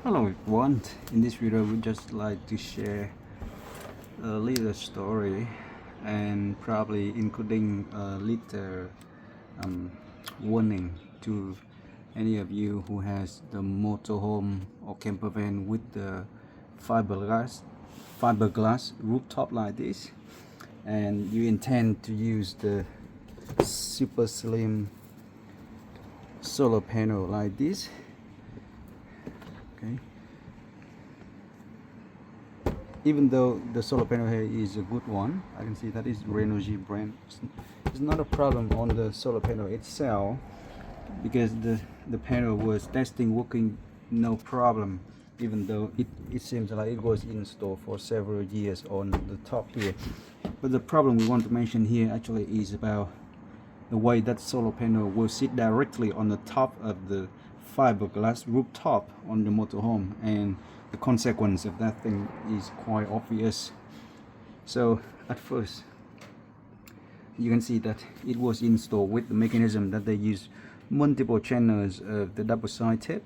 Hello everyone, in this video we just like to share a little story and probably including a little warning to any of you who has the motorhome or camper van with the fiberglass rooftop like this, and you intend to use the super slim solar panel like this. Okay, even though the solar panel here is a good one, I can see that is Renogy brand. It's not a problem on the solar panel itself because the panel was testing working no problem, even though it seems like it was installed for several years on the top here. But the problem we want to mention here actually is about the way that solar panel will sit directly on the top of the fiberglass rooftop on the motorhome, and the consequence of that thing is quite obvious. So at first you can see that it was installed with the mechanism that they use multiple channels of the double side tape,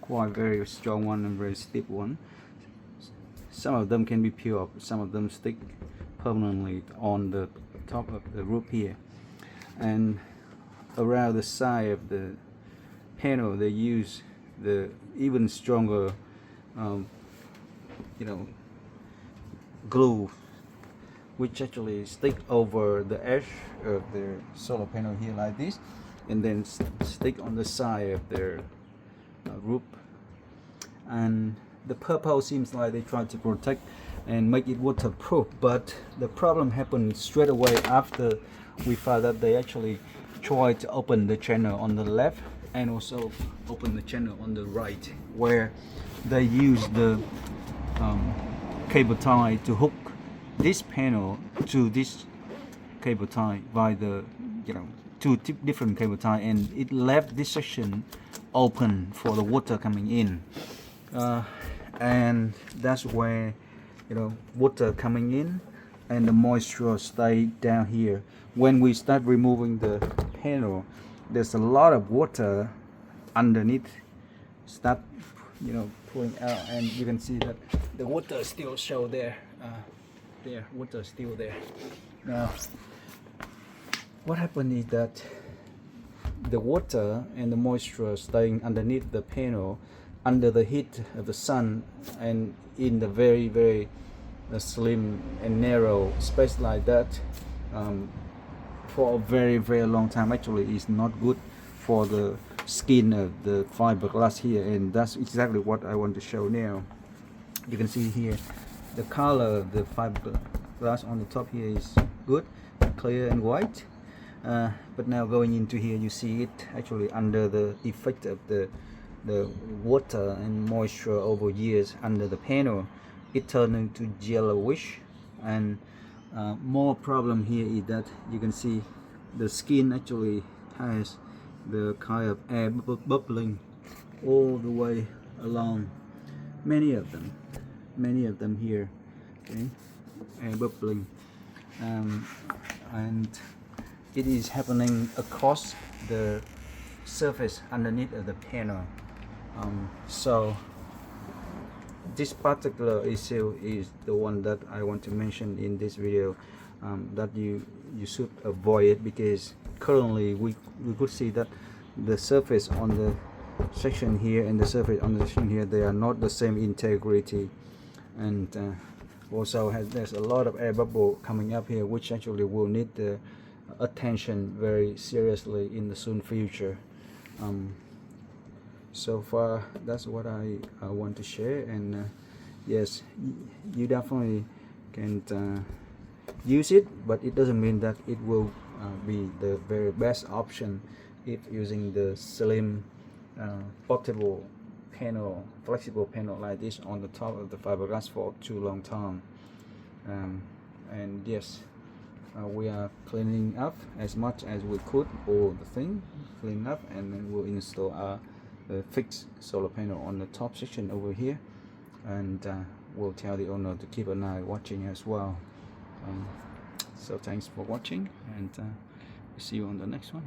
quite very strong one and very stiff one. Some of them can be peeled, some of them stick permanently on the top of the roof here, and around the side of the panel they use the even stronger glue, which actually stick over the edge of the solar panel here like this, and then stick on the side of their roof. And the purpose seems like they try to protect and make it waterproof, but the problem happened straight away after we found that they actually tried to open the channel on the left and also open the channel on the right, where they use the cable tie to hook this panel to this cable tie by the two different cable tie, and it left this section open for the water coming in, and that's where water coming in and the moisture stay down here. When we start removing the panel, there's a lot of water underneath start pulling out, and you can see that the water still show there. Water still there. Now what happened is that the water and the moisture staying underneath the panel under the heat of the sun and in the very slim and narrow space like that for a very long time actually is not good for the skin of the fiberglass here, and that's exactly what I want to show now. You can see here the color of the fiberglass on the top here is good, clear and white, but now going into here you see it actually under the effect of the water and moisture over years under the panel, it turned into yellowish. And more problem here is that you can see the skin actually has the kind of air bubbling all the way along, many of them here, okay? Air bubbling, and it is happening across the surface underneath of the panel. So this particular issue is the one that I want to mention in this video, that you should avoid it, because currently we could see that the surface on the section here and the surface on the section here, they are not the same integrity, and also there's a lot of air bubble coming up here, which actually will need the attention very seriously in the soon future. So far that's what I want to share, and yes, you definitely can use it, but it doesn't mean that it will be the very best option if using the slim portable panel, flexible panel like this on the top of the fiberglass for too long time. And yes, we are cleaning up as much as we could, all the thing clean up, and then we'll install the fixed solar panel on the top section over here, and we'll tell the owner to keep an eye watching as well. So thanks for watching, and see you on the next one.